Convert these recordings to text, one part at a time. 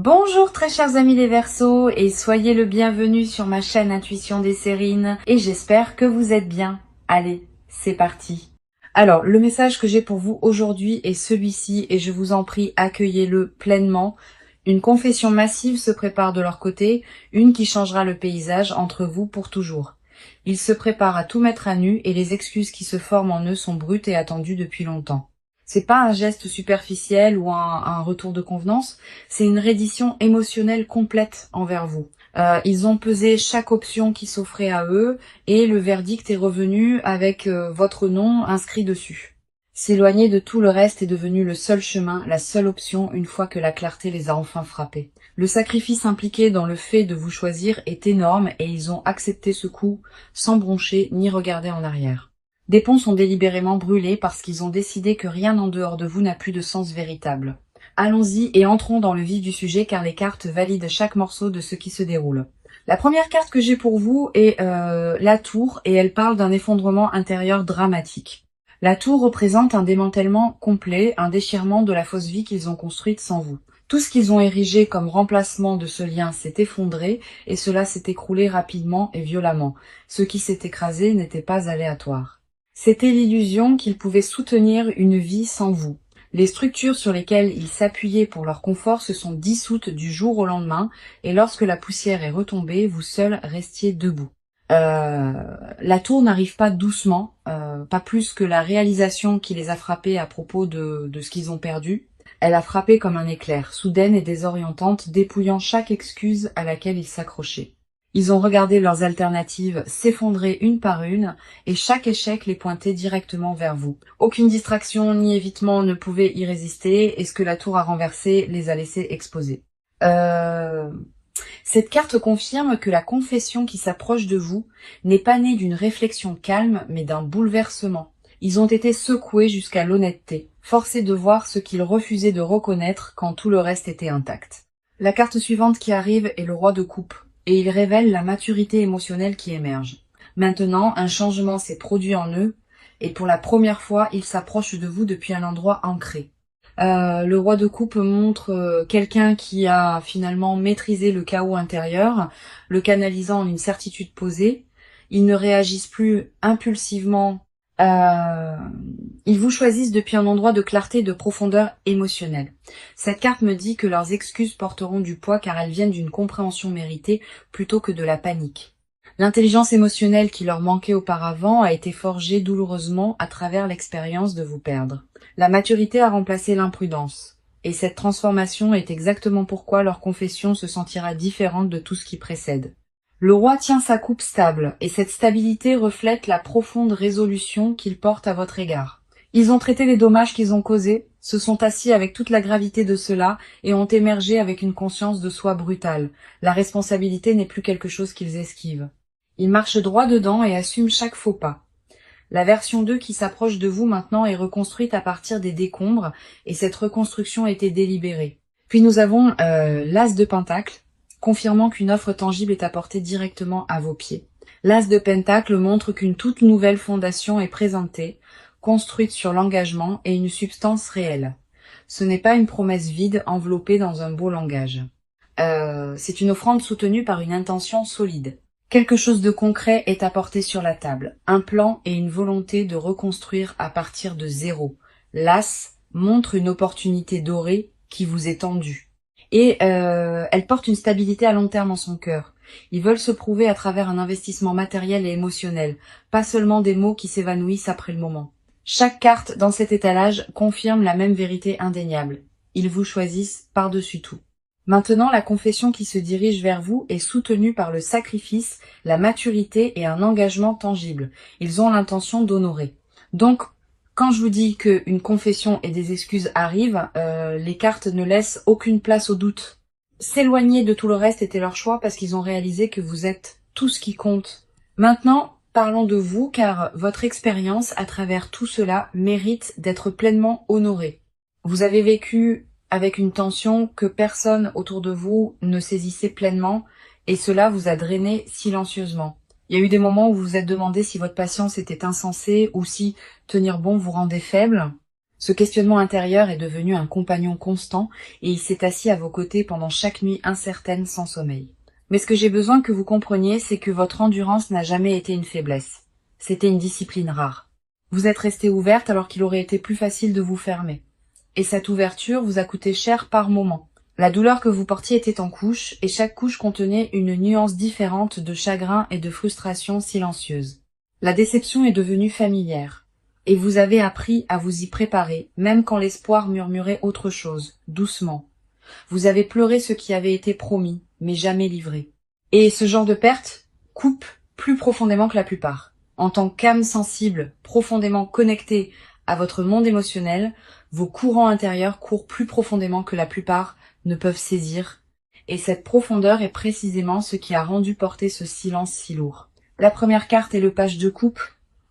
Bonjour très chers amis les Verseaux et soyez le bienvenu sur ma chaîne Intuition des Sérines et j'espère que vous êtes bien. Allez, c'est parti. Alors, le message que j'ai pour vous aujourd'hui est celui-ci et je vous en prie, accueillez-le pleinement. Une confession massive se prépare de leur côté, une qui changera le paysage entre vous pour toujours. Ils se préparent à tout mettre à nu et les excuses qui se forment en eux sont brutes et attendues depuis longtemps. C'est pas un geste superficiel ou un retour de convenance, c'est une reddition émotionnelle complète envers vous. Ils ont pesé chaque option qui s'offrait à eux et le verdict est revenu avec votre nom inscrit dessus. S'éloigner de tout le reste est devenu le seul chemin, la seule option une fois que la clarté les a enfin frappés. Le sacrifice impliqué dans le fait de vous choisir est énorme et ils ont accepté ce coup sans broncher ni regarder en arrière. Des ponts sont délibérément brûlés parce qu'ils ont décidé que rien en dehors de vous n'a plus de sens véritable. Allons-y et entrons dans le vif du sujet car les cartes valident chaque morceau de ce qui se déroule. La première carte que j'ai pour vous est la tour et elle parle d'un effondrement intérieur dramatique. La tour représente un démantèlement complet, un déchirement de la fausse vie qu'ils ont construite sans vous. Tout ce qu'ils ont érigé comme remplacement de ce lien s'est effondré et cela s'est écroulé rapidement et violemment. Ce qui s'est écrasé n'était pas aléatoire. C'était l'illusion qu'ils pouvaient soutenir une vie sans vous. Les structures sur lesquelles ils s'appuyaient pour leur confort se sont dissoutes du jour au lendemain, et lorsque la poussière est retombée, vous seuls restiez debout. La tour n'arrive pas doucement, pas plus que la réalisation qui les a frappés à propos de ce qu'ils ont perdu. Elle a frappé comme un éclair, soudaine et désorientante, dépouillant chaque excuse à laquelle ils s'accrochaient. Ils ont regardé leurs alternatives s'effondrer une par une, et chaque échec les pointait directement vers vous. Aucune distraction ni évitement ne pouvait y résister, et ce que la tour a renversé les a laissés exposés. Cette carte confirme que la confession qui s'approche de vous n'est pas née d'une réflexion calme, mais d'un bouleversement. Ils ont été secoués jusqu'à l'honnêteté, forcés de voir ce qu'ils refusaient de reconnaître quand tout le reste était intact. La carte suivante qui arrive est le roi de coupe. Et il révèle la maturité émotionnelle qui émerge. Maintenant, un changement s'est produit en eux, et pour la première fois, ils s'approchent de vous depuis un endroit ancré. Le roi de coupe montre quelqu'un qui a finalement maîtrisé le chaos intérieur, le canalisant en une certitude posée. Ils ne réagissent plus impulsivement. Ils vous choisissent depuis un endroit de clarté et de profondeur émotionnelle. Cette carte me dit que leurs excuses porteront du poids car elles viennent d'une compréhension méritée plutôt que de la panique. L'intelligence émotionnelle qui leur manquait auparavant a été forgée douloureusement à travers l'expérience de vous perdre. La maturité a remplacé l'imprudence. Et cette transformation est exactement pourquoi leur confession se sentira différente de tout ce qui précède. Le roi tient sa coupe stable, et cette stabilité reflète la profonde résolution qu'il porte à votre égard. Ils ont traité les dommages qu'ils ont causés, se sont assis avec toute la gravité de cela, et ont émergé avec une conscience de soi brutale. La responsabilité n'est plus quelque chose qu'ils esquivent. Ils marchent droit dedans et assument chaque faux pas. La version 2 qui s'approche de vous maintenant est reconstruite à partir des décombres, et cette reconstruction a été délibérée. Puis nous avons l'As de Pentacle, confirmant qu'une offre tangible est apportée directement à vos pieds. L'As de Pentacle montre qu'une toute nouvelle fondation est présentée, construite sur l'engagement et une substance réelle. Ce n'est pas une promesse vide enveloppée dans un beau langage. C'est une offrande soutenue par une intention solide. Quelque chose de concret est apporté sur la table, un plan et une volonté de reconstruire à partir de zéro. L'As montre une opportunité dorée qui vous est tendue. Et elle porte une stabilité à long terme en son cœur. Ils veulent se prouver à travers un investissement matériel et émotionnel, pas seulement des mots qui s'évanouissent après le moment. Chaque carte dans cet étalage confirme la même vérité indéniable. Ils vous choisissent par-dessus tout. Maintenant, la confession qui se dirige vers vous est soutenue par le sacrifice, la maturité et un engagement tangible. Ils ont l'intention d'honorer. Donc, quand je vous dis qu'une confession et des excuses arrivent, les cartes ne laissent aucune place au doute. S'éloigner de tout le reste était leur choix parce qu'ils ont réalisé que vous êtes tout ce qui compte. Maintenant, parlons de vous car votre expérience à travers tout cela mérite d'être pleinement honorée. Vous avez vécu avec une tension que personne autour de vous ne saisissait pleinement et cela vous a drainé silencieusement. Il y a eu des moments où vous vous êtes demandé si votre patience était insensée ou si tenir bon vous rendait faible. Ce questionnement intérieur est devenu un compagnon constant et il s'est assis à vos côtés pendant chaque nuit incertaine sans sommeil. Mais ce que j'ai besoin que vous compreniez, c'est que votre endurance n'a jamais été une faiblesse. C'était une discipline rare. Vous êtes restée ouverte alors qu'il aurait été plus facile de vous fermer. Et cette ouverture vous a coûté cher par moment. La douleur que vous portiez était en couches, et chaque couche contenait une nuance différente de chagrin et de frustration silencieuse. La déception est devenue familière, et vous avez appris à vous y préparer, même quand l'espoir murmurait autre chose, doucement. Vous avez pleuré ce qui avait été promis, mais jamais livré. Et ce genre de perte coupe plus profondément que la plupart. En tant qu'âme sensible, profondément connectée à votre monde émotionnel, vos courants intérieurs courent plus profondément que la plupart ne peuvent saisir, et cette profondeur est précisément ce qui a rendu porter ce silence si lourd. La première carte est le page de coupe,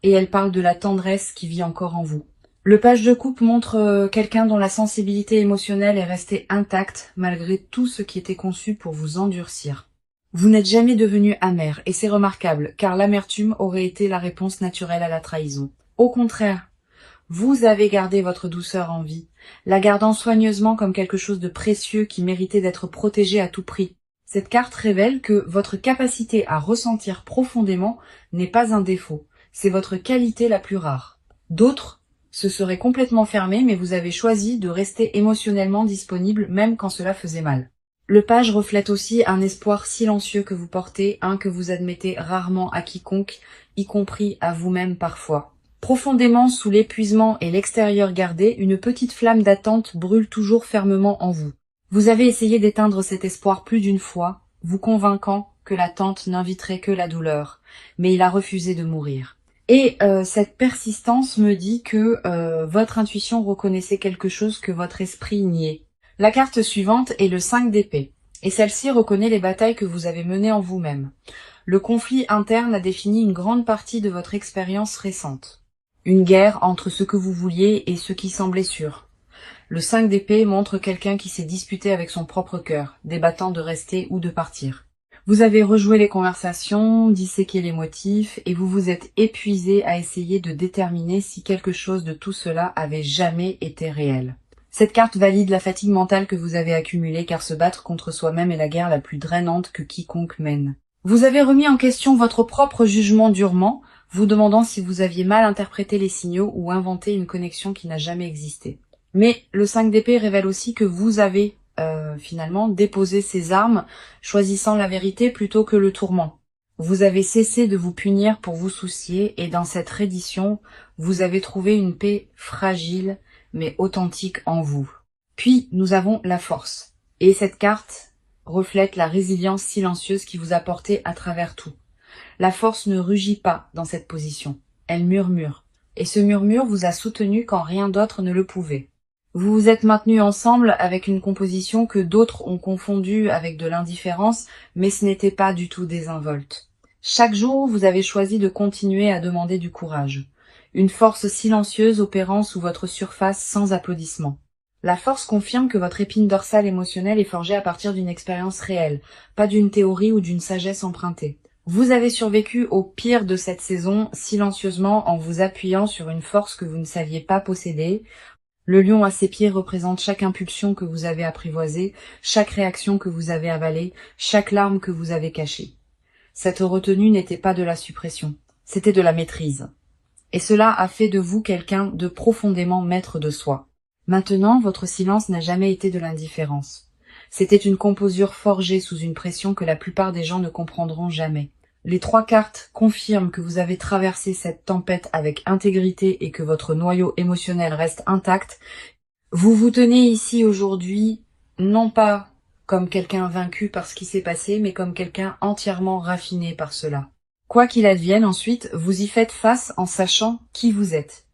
et elle parle de la tendresse qui vit encore en vous. Le page de coupe montre quelqu'un dont la sensibilité émotionnelle est restée intacte malgré tout ce qui était conçu pour vous endurcir. Vous n'êtes jamais devenu amer, et c'est remarquable, car l'amertume aurait été la réponse naturelle à la trahison. Au contraire, vous avez gardé votre douceur en vie, la gardant soigneusement comme quelque chose de précieux qui méritait d'être protégé à tout prix. Cette carte révèle que votre capacité à ressentir profondément n'est pas un défaut, c'est votre qualité la plus rare. D'autres se seraient complètement fermés, mais vous avez choisi de rester émotionnellement disponible même quand cela faisait mal. Le page reflète aussi un espoir silencieux que vous portez, un que vous admettez rarement à quiconque, y compris à vous-même parfois. Profondément sous l'épuisement et l'extérieur gardé, une petite flamme d'attente brûle toujours fermement en vous. Vous avez essayé d'éteindre cet espoir plus d'une fois, vous convainquant que l'attente n'inviterait que la douleur, mais il a refusé de mourir. Et cette persistance me dit que votre intuition reconnaissait quelque chose que votre esprit niait. La carte suivante est le 5 d'épée, et celle-ci reconnaît les batailles que vous avez menées en vous-même. Le conflit interne a défini une grande partie de votre expérience récente. Une guerre entre ce que vous vouliez et ce qui semblait sûr. Le 5 d'épée montre quelqu'un qui s'est disputé avec son propre cœur, débattant de rester ou de partir. Vous avez rejoué les conversations, disséqué les motifs, et vous vous êtes épuisé à essayer de déterminer si quelque chose de tout cela avait jamais été réel. Cette carte valide la fatigue mentale que vous avez accumulée, car se battre contre soi-même est la guerre la plus drainante que quiconque mène. Vous avez remis en question votre propre jugement durement, vous demandant si vous aviez mal interprété les signaux ou inventé une connexion qui n'a jamais existé. Mais le 5 d'épée révèle aussi que vous avez finalement déposé ces armes, choisissant la vérité plutôt que le tourment. Vous avez cessé de vous punir pour vous soucier, et dans cette reddition, vous avez trouvé une paix fragile mais authentique en vous. Puis nous avons la force, et cette carte reflète la résilience silencieuse qui vous a porté à travers tout. La force ne rugit pas dans cette position, elle murmure, et ce murmure vous a soutenu quand rien d'autre ne le pouvait. Vous vous êtes maintenus ensemble avec une composition que d'autres ont confondue avec de l'indifférence, mais ce n'était pas du tout désinvolte. Chaque jour, vous avez choisi de continuer à demander du courage, une force silencieuse opérant sous votre surface sans applaudissements. La force confirme que votre épine dorsale émotionnelle est forgée à partir d'une expérience réelle, pas d'une théorie ou d'une sagesse empruntée. Vous avez survécu au pire de cette saison silencieusement en vous appuyant sur une force que vous ne saviez pas posséder. Le lion à ses pieds représente chaque impulsion que vous avez apprivoisée, chaque réaction que vous avez avalée, chaque larme que vous avez cachée. Cette retenue n'était pas de la suppression, c'était de la maîtrise. Et cela a fait de vous quelqu'un de profondément maître de soi. Maintenant, votre silence n'a jamais été de l'indifférence. C'était une composure forgée sous une pression que la plupart des gens ne comprendront jamais. Les 3 cartes confirment que vous avez traversé cette tempête avec intégrité et que votre noyau émotionnel reste intact. Vous vous tenez ici aujourd'hui, non pas comme quelqu'un vaincu par ce qui s'est passé, mais comme quelqu'un entièrement raffiné par cela. Quoi qu'il advienne ensuite, vous y faites face en sachant qui vous êtes.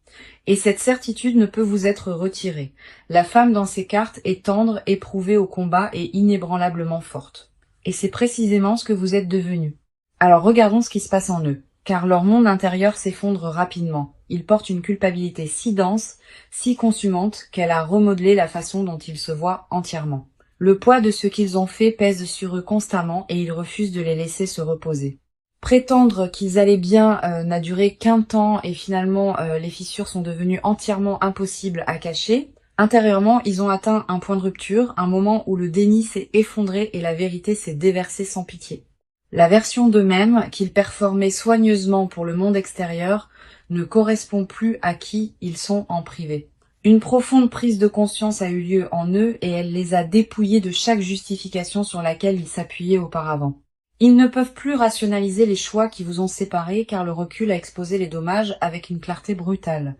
Et cette certitude ne peut vous être retirée. La femme dans ces cartes est tendre, éprouvée au combat et inébranlablement forte. Et c'est précisément ce que vous êtes devenu. Alors regardons ce qui se passe en eux, car leur monde intérieur s'effondre rapidement. Ils portent une culpabilité si dense, si consumante, qu'elle a remodelé la façon dont ils se voient entièrement. Le poids de ce qu'ils ont fait pèse sur eux constamment et ils refusent de les laisser se reposer. Prétendre qu'ils allaient bien n'a duré qu'un temps et finalement les fissures sont devenues entièrement impossibles à cacher. Intérieurement, ils ont atteint un point de rupture, un moment où le déni s'est effondré et la vérité s'est déversée sans pitié. La version d'eux-mêmes, qu'ils performaient soigneusement pour le monde extérieur, ne correspond plus à qui ils sont en privé. Une profonde prise de conscience a eu lieu en eux et elle les a dépouillés de chaque justification sur laquelle ils s'appuyaient auparavant. Ils ne peuvent plus rationaliser les choix qui vous ont séparés car le recul a exposé les dommages avec une clarté brutale.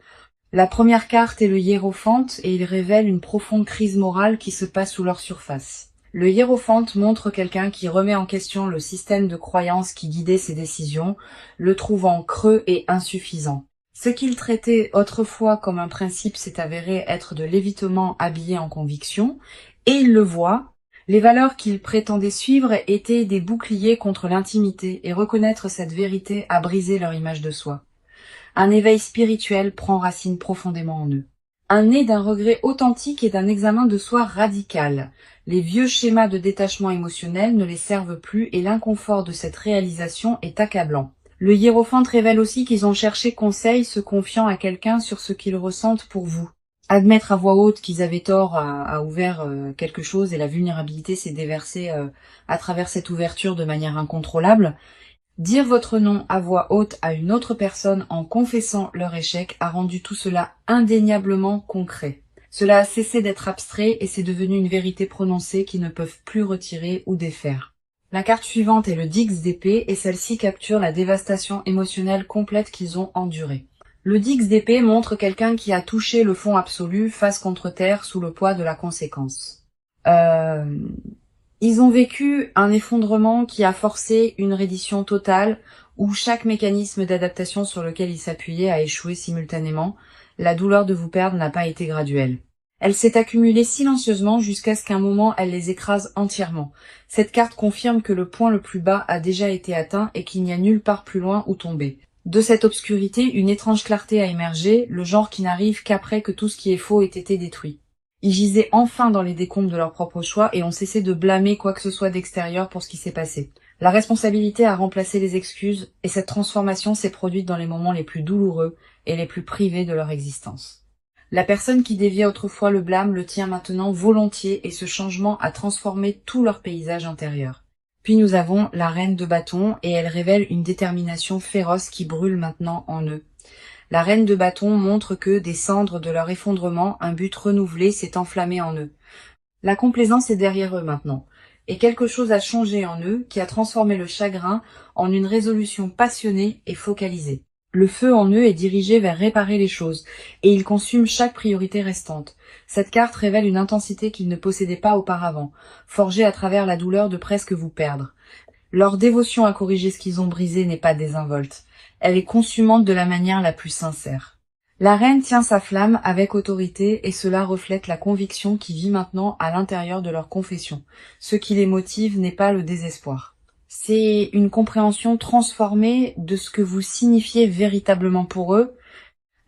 La première carte est le hiérophante et il révèle une profonde crise morale qui se passe sous leur surface. Le hiérophante montre quelqu'un qui remet en question le système de croyances qui guidait ses décisions, le trouvant creux et insuffisant. Ce qu'il traitait autrefois comme un principe s'est avéré être de l'évitement habillé en conviction, et il le voit. Les valeurs qu'il prétendait suivre étaient des boucliers contre l'intimité, et reconnaître cette vérité a brisé leur image de soi. Un éveil spirituel prend racine profondément en eux. Un né d'un regret authentique et d'un examen de soi radical. Les vieux schémas de détachement émotionnel ne les servent plus et l'inconfort de cette réalisation est accablant. Le hiérophante révèle aussi qu'ils ont cherché conseil se confiant à quelqu'un sur ce qu'ils ressentent pour vous. Admettre à voix haute qu'ils avaient tort a ouvert quelque chose et la vulnérabilité s'est déversée à travers cette ouverture de manière incontrôlable. Dire votre nom à voix haute à une autre personne en confessant leur échec a rendu tout cela indéniablement concret. Cela a cessé d'être abstrait et c'est devenu une vérité prononcée qu'ils ne peuvent plus retirer ou défaire. La carte suivante est le Dix d'épée et celle-ci capture la dévastation émotionnelle complète qu'ils ont endurée. Le Dix d'épée montre quelqu'un qui a touché le fond absolu face contre terre sous le poids de la conséquence. Ils ont vécu un effondrement qui a forcé une reddition totale où chaque mécanisme d'adaptation sur lequel ils s'appuyaient a échoué simultanément. La douleur de vous perdre n'a pas été graduelle. Elle s'est accumulée silencieusement jusqu'à ce qu'un moment elle les écrase entièrement. Cette carte confirme que le point le plus bas a déjà été atteint et qu'il n'y a nulle part plus loin où tomber. De cette obscurité, une étrange clarté a émergé, le genre qui n'arrive qu'après que tout ce qui est faux ait été détruit. Ils gisaient enfin dans les décombres de leurs propres choix et ont cessé de blâmer quoi que ce soit d'extérieur pour ce qui s'est passé. La responsabilité a remplacé les excuses et cette transformation s'est produite dans les moments les plus douloureux et les plus privés de leur existence. La personne qui déviait autrefois le blâme le tient maintenant volontiers et ce changement a transformé tout leur paysage intérieur. Puis nous avons la reine de bâton et elle révèle une détermination féroce qui brûle maintenant en eux. La reine de bâton montre que, des cendres de leur effondrement, un but renouvelé s'est enflammé en eux. La complaisance est derrière eux maintenant, et quelque chose a changé en eux qui a transformé le chagrin en une résolution passionnée et focalisée. Le feu en eux est dirigé vers réparer les choses, et il consume chaque priorité restante. Cette carte révèle une intensité qu'ils ne possédaient pas auparavant, forgée à travers la douleur de presque vous perdre. Leur dévotion à corriger ce qu'ils ont brisé n'est pas désinvolte. Elle est consumante de la manière la plus sincère. La reine tient sa flamme avec autorité et cela reflète la conviction qui vit maintenant à l'intérieur de leur confession. Ce qui les motive n'est pas le désespoir. C'est une compréhension transformée de ce que vous signifiez véritablement pour eux.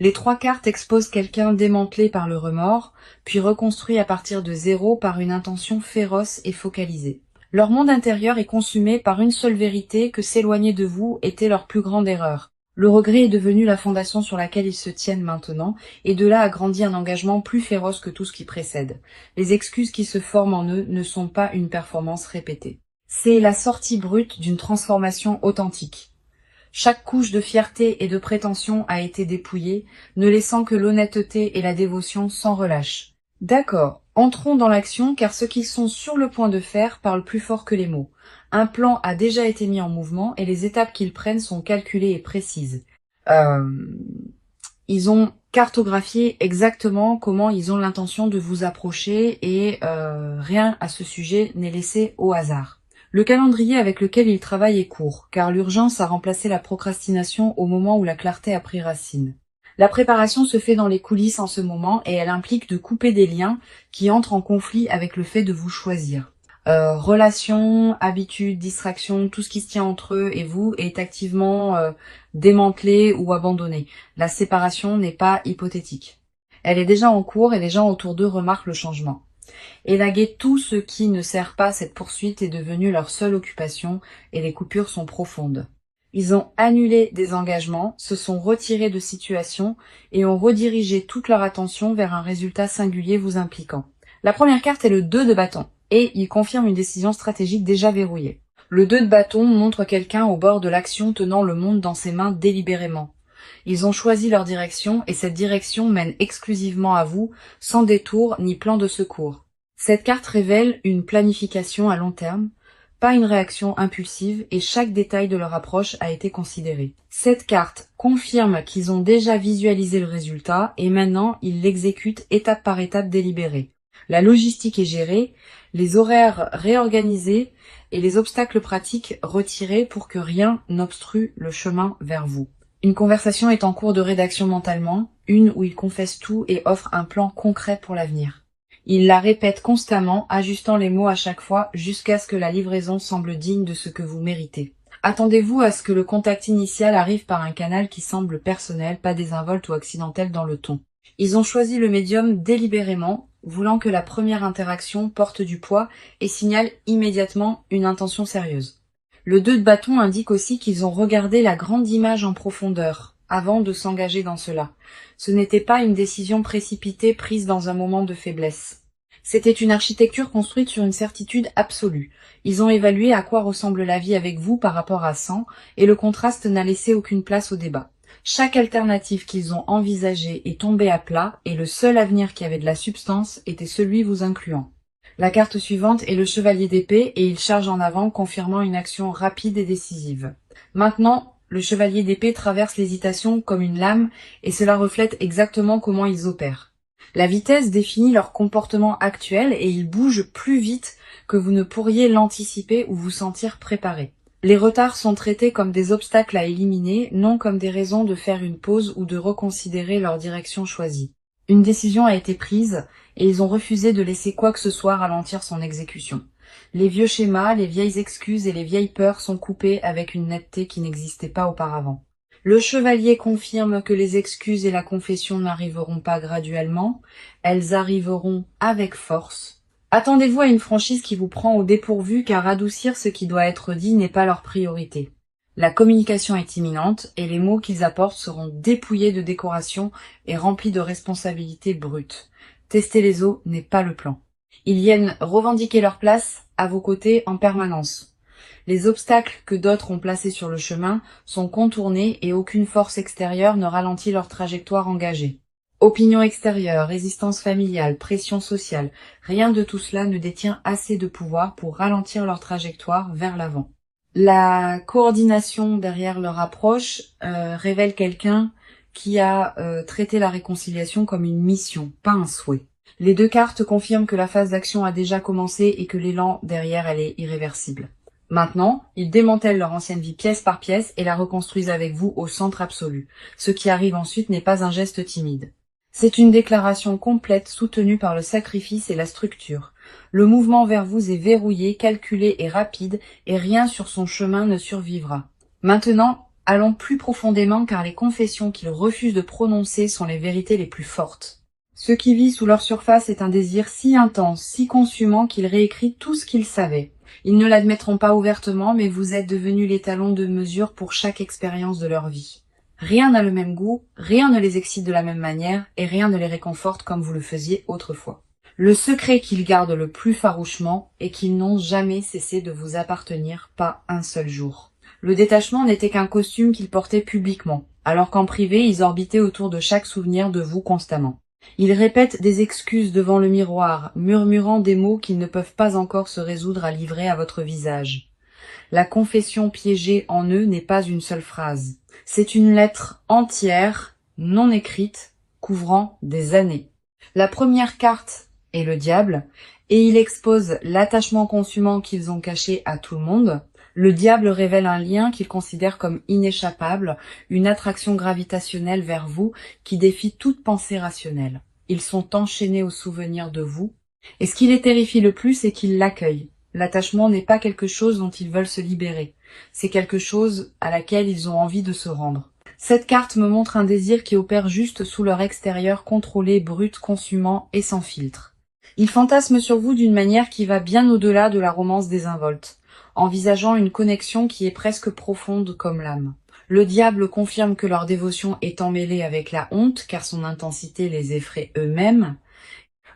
Les trois cartes exposent quelqu'un démantelé par le remords, puis reconstruit à partir de zéro par une intention féroce et focalisée. Leur monde intérieur est consumé par une seule vérité que s'éloigner de vous était leur plus grande erreur. Le regret est devenu la fondation sur laquelle ils se tiennent maintenant, et de là a grandi un engagement plus féroce que tout ce qui précède. Les excuses qui se forment en eux ne sont pas une performance répétée. C'est la sortie brute d'une transformation authentique. Chaque couche de fierté et de prétention a été dépouillée, ne laissant que l'honnêteté et la dévotion sans relâche. D'accord, entrons dans l'action car ce qu'ils sont sur le point de faire parle plus fort que les mots. Un plan a déjà été mis en mouvement et les étapes qu'ils prennent sont calculées et précises. Ils ont cartographié exactement comment ils ont l'intention de vous approcher et rien à ce sujet n'est laissé au hasard. Le calendrier avec lequel ils travaillent est court, car l'urgence a remplacé la procrastination au moment où la clarté a pris racine. La préparation se fait dans les coulisses en ce moment et elle implique de couper des liens qui entrent en conflit avec le fait de vous choisir. Relations, habitudes, distractions, tout ce qui se tient entre eux et vous est activement démantelé ou abandonné. La séparation n'est pas hypothétique. Elle est déjà en cours et les gens autour d'eux remarquent le changement. Élaguer tout ce qui ne sert pas cette poursuite est devenu leur seule occupation et les coupures sont profondes. Ils ont annulé des engagements, se sont retirés de situations et ont redirigé toute leur attention vers un résultat singulier vous impliquant. La première carte est le 2 de bâton et il confirme une décision stratégique déjà verrouillée. Le 2 de bâton montre quelqu'un au bord de l'action tenant le monde dans ses mains délibérément. Ils ont choisi leur direction et cette direction mène exclusivement à vous, sans détour ni plan de secours. Cette carte révèle une planification à long terme, pas une réaction impulsive et chaque détail de leur approche a été considéré. Cette carte confirme qu'ils ont déjà visualisé le résultat et maintenant ils l'exécutent étape par étape délibérée. La logistique est gérée, les horaires réorganisés et les obstacles pratiques retirés pour que rien n'obstrue le chemin vers vous. Une conversation est en cours de rédaction mentalement, une où ils confessent tout et offrent un plan concret pour l'avenir. Ils la répètent constamment, ajustant les mots à chaque fois jusqu'à ce que la livraison semble digne de ce que vous méritez. Attendez-vous à ce que le contact initial arrive par un canal qui semble personnel, pas désinvolte ou accidentel dans le ton. Ils ont choisi le médium délibérément, voulant que la première interaction porte du poids et signale immédiatement une intention sérieuse. Le 2 de bâton indique aussi qu'ils ont regardé la grande image en profondeur, avant de s'engager dans cela. Ce n'était pas une décision précipitée prise dans un moment de faiblesse. C'était une architecture construite sur une certitude absolue. Ils ont évalué à quoi ressemble la vie avec vous par rapport à 100, et le contraste n'a laissé aucune place au débat. Chaque alternative qu'ils ont envisagée est tombée à plat, et le seul avenir qui avait de la substance était celui vous incluant. La carte suivante est le chevalier d'épée et il charge en avant, confirmant une action rapide et décisive. Maintenant, le chevalier d'épée traverse l'hésitation comme une lame et cela reflète exactement comment ils opèrent. La vitesse définit leur comportement actuel et ils bougent plus vite que vous ne pourriez l'anticiper ou vous sentir préparé. Les retards sont traités comme des obstacles à éliminer, non comme des raisons de faire une pause ou de reconsidérer leur direction choisie. Une décision a été prise et ils ont refusé de laisser quoi que ce soit ralentir son exécution. Les vieux schémas, les vieilles excuses et les vieilles peurs sont coupés avec une netteté qui n'existait pas auparavant. Le chevalier confirme que les excuses et la confession n'arriveront pas graduellement, elles arriveront avec force. Attendez-vous à une franchise qui vous prend au dépourvu car adoucir ce qui doit être dit n'est pas leur priorité. La communication est imminente et les mots qu'ils apportent seront dépouillés de décoration et remplis de responsabilités brutes. Tester les eaux n'est pas le plan. Ils viennent revendiquer leur place à vos côtés en permanence. Les obstacles que d'autres ont placés sur le chemin sont contournés et aucune force extérieure ne ralentit leur trajectoire engagée. Opinion extérieure, résistance familiale, pression sociale, rien de tout cela ne détient assez de pouvoir pour ralentir leur trajectoire vers l'avant. La coordination derrière leur approche révèle quelqu'un qui a traité la réconciliation comme une mission, pas un souhait. Les deux cartes confirment que la phase d'action a déjà commencé et que l'élan derrière elle est irréversible. Maintenant, ils démantèlent leur ancienne vie pièce par pièce et la reconstruisent avec vous au centre absolu. Ce qui arrive ensuite n'est pas un geste timide. C'est une déclaration complète soutenue par le sacrifice et la structure. Le mouvement vers vous est verrouillé, calculé et rapide, et rien sur son chemin ne survivra. Maintenant, allons plus profondément car les confessions qu'ils refusent de prononcer sont les vérités les plus fortes. Ce qui vit sous leur surface est un désir si intense, si consumant qu'il réécrit tout ce qu'ils savaient. Ils ne l'admettront pas ouvertement, mais vous êtes devenus l'étalon de mesure pour chaque expérience de leur vie. Rien n'a le même goût, rien ne les excite de la même manière, et rien ne les réconforte comme vous le faisiez autrefois. Le secret qu'ils gardent le plus farouchement est qu'ils n'ont jamais cessé de vous appartenir, pas un seul jour. Le détachement n'était qu'un costume qu'ils portaient publiquement, alors qu'en privé ils orbitaient autour de chaque souvenir de vous constamment. Ils répètent des excuses devant le miroir, murmurant des mots qu'ils ne peuvent pas encore se résoudre à livrer à votre visage. La confession piégée en eux n'est pas une seule phrase. C'est une lettre entière, non écrite, couvrant des années. La première carte est le diable, et il expose l'attachement consumant qu'ils ont caché à tout le monde. Le diable révèle un lien qu'ils considèrent comme inéchappable, une attraction gravitationnelle vers vous qui défie toute pensée rationnelle. Ils sont enchaînés au souvenir de vous, et ce qui les terrifie le plus, c'est qu'ils l'accueillent. L'attachement n'est pas quelque chose dont ils veulent se libérer, c'est quelque chose à laquelle ils ont envie de se rendre. Cette carte me montre un désir qui opère juste sous leur extérieur contrôlé, brut, consumant et sans filtre. Ils fantasment sur vous d'une manière qui va bien au-delà de la romance désinvolte, envisageant une connexion qui est presque profonde comme l'âme. Le diable confirme que leur dévotion est emmêlée avec la honte, car son intensité les effraie eux-mêmes.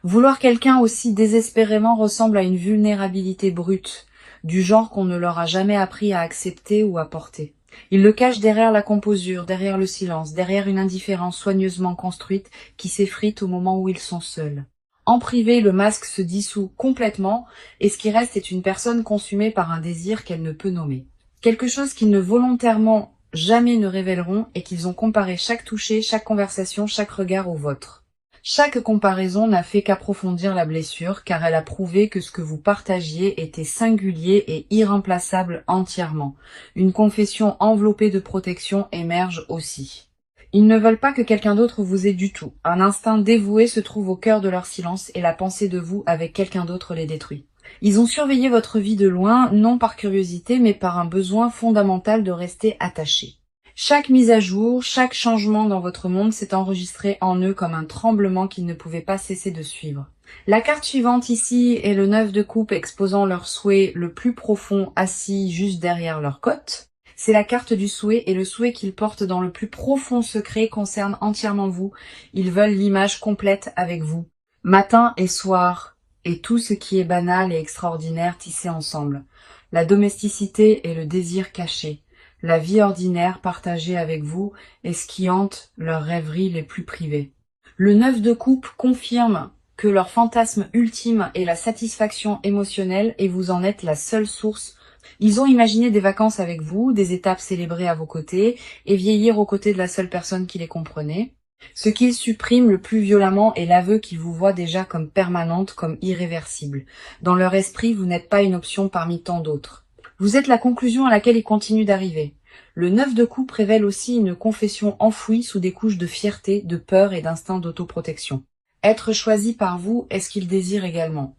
Vouloir quelqu'un aussi désespérément ressemble à une vulnérabilité brute, du genre qu'on ne leur a jamais appris à accepter ou à porter. Ils le cachent derrière la composure, derrière le silence, derrière une indifférence soigneusement construite qui s'effrite au moment où ils sont seuls. En privé, le masque se dissout complètement et ce qui reste est une personne consumée par un désir qu'elle ne peut nommer. Quelque chose qu'ils ne volontairement jamais ne révéleront et qu'ils ont comparé chaque toucher, chaque conversation, chaque regard au vôtre. Chaque comparaison n'a fait qu'approfondir la blessure, car elle a prouvé que ce que vous partagiez était singulier et irremplaçable entièrement. Une confession enveloppée de protection émerge aussi. Ils ne veulent pas que quelqu'un d'autre vous ait du tout. Un instinct dévoué se trouve au cœur de leur silence et la pensée de vous avec quelqu'un d'autre les détruit. Ils ont surveillé votre vie de loin, non par curiosité, mais par un besoin fondamental de rester attachés. Chaque mise à jour, chaque changement dans votre monde s'est enregistré en eux comme un tremblement qu'ils ne pouvaient pas cesser de suivre. La carte suivante ici est le 9 de coupe exposant leur souhait le plus profond assis juste derrière leur côte. C'est la carte du souhait et le souhait qu'ils portent dans le plus profond secret concerne entièrement vous. Ils veulent l'image complète avec vous. Matin et soir, et tout ce qui est banal et extraordinaire tissé ensemble. La domesticité et le désir caché. La vie ordinaire partagée avec vous est ce qui hante leurs rêveries les plus privées. Le 9 de coupe confirme que leur fantasme ultime est la satisfaction émotionnelle et vous en êtes la seule source. Ils ont imaginé des vacances avec vous, des étapes célébrées à vos côtés et vieillir aux côtés de la seule personne qui les comprenait. Ce qu'ils suppriment le plus violemment est l'aveu qu'ils vous voient déjà comme permanente, comme irréversible. Dans leur esprit, vous n'êtes pas une option parmi tant d'autres. Vous êtes la conclusion à laquelle ils continuent d'arriver. Le 9 de coupe révèle aussi une confession enfouie sous des couches de fierté, de peur et d'instinct d'autoprotection. Être choisi par vous est ce qu'ils désirent également.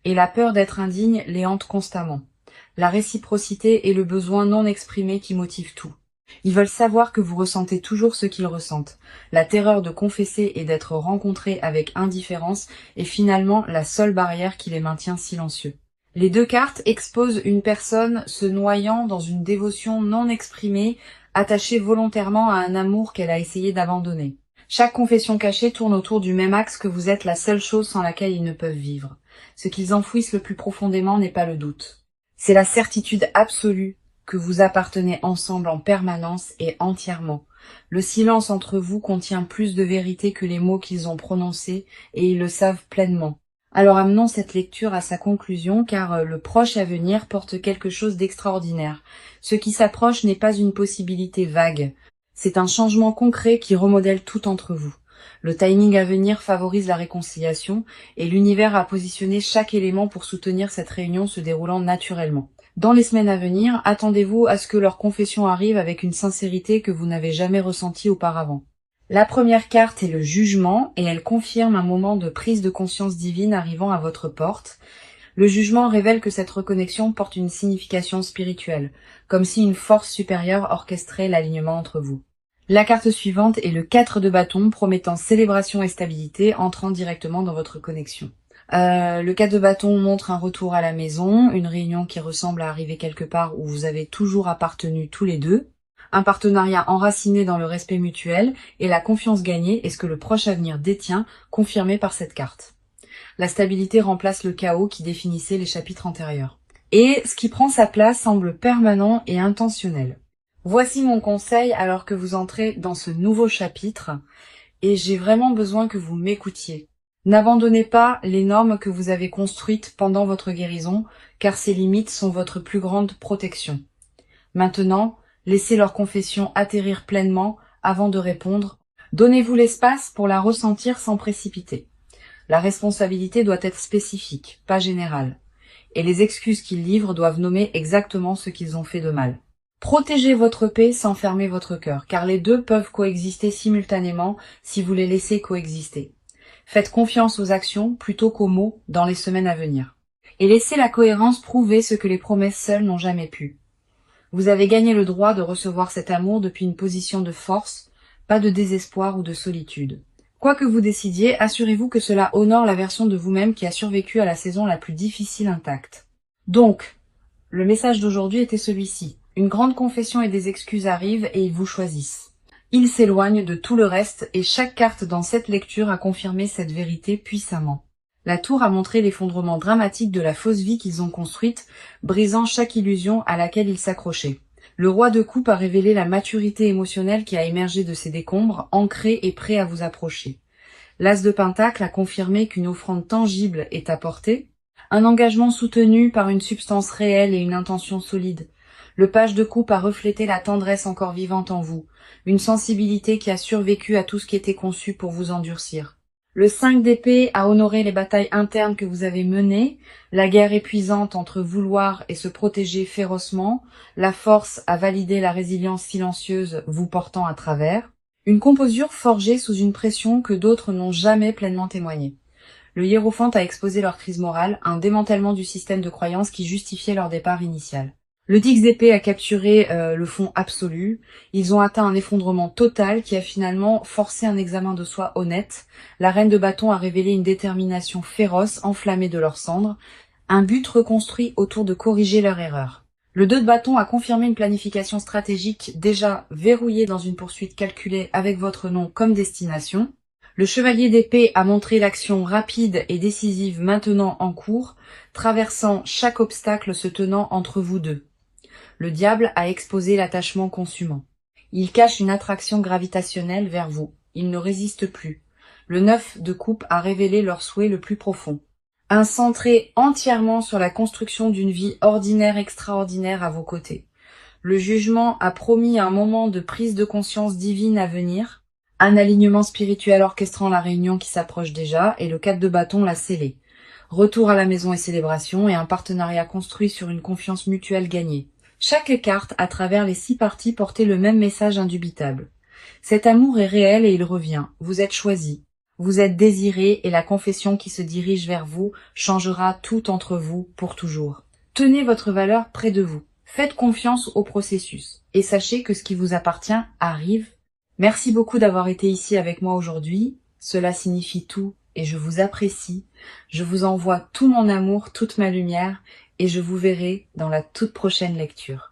Et la peur d'être indigne les hante constamment. La réciprocité est le besoin non exprimé qui motive tout. Ils veulent savoir que vous ressentez toujours ce qu'ils ressentent. La terreur de confesser et d'être rencontrés avec indifférence est finalement la seule barrière qui les maintient silencieux. Les deux cartes exposent une personne se noyant dans une dévotion non exprimée, attachée volontairement à un amour qu'elle a essayé d'abandonner. Chaque confession cachée tourne autour du même axe que vous êtes la seule chose sans laquelle ils ne peuvent vivre. Ce qu'ils enfouissent le plus profondément n'est pas le doute. C'est la certitude absolue que vous appartenez ensemble en permanence et entièrement. Le silence entre vous contient plus de vérité que les mots qu'ils ont prononcés et ils le savent pleinement. Alors amenons cette lecture à sa conclusion car le proche à venir porte quelque chose d'extraordinaire. Ce qui s'approche n'est pas une possibilité vague. C'est un changement concret qui remodèle tout entre vous. Le timing à venir favorise la réconciliation et l'univers a positionné chaque élément pour soutenir cette réunion se déroulant naturellement. Dans les semaines à venir, attendez-vous à ce que leur confession arrive avec une sincérité que vous n'avez jamais ressentie auparavant. La première carte est le jugement et elle confirme un moment de prise de conscience divine arrivant à votre porte. Le jugement révèle que cette reconnexion porte une signification spirituelle, comme si une force supérieure orchestrait l'alignement entre vous. La carte suivante est le 4 de bâton promettant célébration et stabilité entrant directement dans votre connexion. Le 4 de bâton montre un retour à la maison, une réunion qui ressemble à arriver quelque part où vous avez toujours appartenu tous les deux. Un partenariat enraciné dans le respect mutuel et la confiance gagnée est ce que le proche avenir détient, confirmé par cette carte. La stabilité remplace le chaos qui définissait les chapitres antérieurs. Et ce qui prend sa place semble permanent et intentionnel. Voici mon conseil alors que vous entrez dans ce nouveau chapitre et j'ai vraiment besoin que vous m'écoutiez. N'abandonnez pas les normes que vous avez construites pendant votre guérison car ces limites sont votre plus grande protection. Maintenant, laissez leur confession atterrir pleinement avant de répondre. Donnez-vous l'espace pour la ressentir sans précipiter. La responsabilité doit être spécifique, pas générale. Et les excuses qu'ils livrent doivent nommer exactement ce qu'ils ont fait de mal. Protégez votre paix sans fermer votre cœur, car les deux peuvent coexister simultanément si vous les laissez coexister. Faites confiance aux actions plutôt qu'aux mots dans les semaines à venir. Et laissez la cohérence prouver ce que les promesses seules n'ont jamais pu. Vous avez gagné le droit de recevoir cet amour depuis une position de force, pas de désespoir ou de solitude. Quoi que vous décidiez, assurez-vous que cela honore la version de vous-même qui a survécu à la saison la plus difficile intacte. Donc, le message d'aujourd'hui était celui-ci. Une grande confession et des excuses arrivent et ils vous choisissent. Ils s'éloignent de tout le reste et chaque carte dans cette lecture a confirmé cette vérité puissamment. La tour a montré l'effondrement dramatique de la fausse vie qu'ils ont construite, brisant chaque illusion à laquelle ils s'accrochaient. Le roi de coupe a révélé la maturité émotionnelle qui a émergé de ces décombres, ancré et prêt à vous approcher. L'as de pentacle a confirmé qu'une offrande tangible est apportée, un engagement soutenu par une substance réelle et une intention solide. Le page de coupe a reflété la tendresse encore vivante en vous, une sensibilité qui a survécu à tout ce qui était conçu pour vous endurcir. Le 5 d'épée a honoré les batailles internes que vous avez menées, la guerre épuisante entre vouloir et se protéger férocement, la force a validé la résilience silencieuse vous portant à travers, une composure forgée sous une pression que d'autres n'ont jamais pleinement témoignée. Le hiérophante a exposé leur crise morale, un démantèlement du système de croyances qui justifiait leur départ initial. Le 10 d'épée a capturé le fond absolu. Ils ont atteint un effondrement total qui a finalement forcé un examen de soi honnête. La reine de bâton a révélé une détermination féroce, enflammée de leurs cendres, un but reconstruit autour de corriger leur erreur. Le 2 de bâton a confirmé une planification stratégique déjà verrouillée dans une poursuite calculée avec votre nom comme destination. Le chevalier d'épée a montré l'action rapide et décisive maintenant en cours, traversant chaque obstacle se tenant entre vous deux. Le diable a exposé l'attachement consumant. Il cache une attraction gravitationnelle vers vous. Il ne résiste plus. Le 9 de coupe a révélé leur souhait le plus profond. Un centré entièrement sur la construction d'une vie ordinaire extraordinaire à vos côtés. Le jugement a promis un moment de prise de conscience divine à venir, un alignement spirituel orchestrant la réunion qui s'approche déjà, et le 4 de bâton l'a scellé. Retour à la maison et célébration, et un partenariat construit sur une confiance mutuelle gagnée. Chaque carte, à travers les 6 parties, portait le même message indubitable. Cet amour est réel et il revient. Vous êtes choisi. Vous êtes désiré et la confession qui se dirige vers vous changera tout entre vous pour toujours. Tenez votre valeur près de vous. Faites confiance au processus. Et sachez que ce qui vous appartient arrive. Merci beaucoup d'avoir été ici avec moi aujourd'hui. Cela signifie tout et je vous apprécie. Je vous envoie tout mon amour, toute ma lumière et je vous verrai dans la toute prochaine lecture.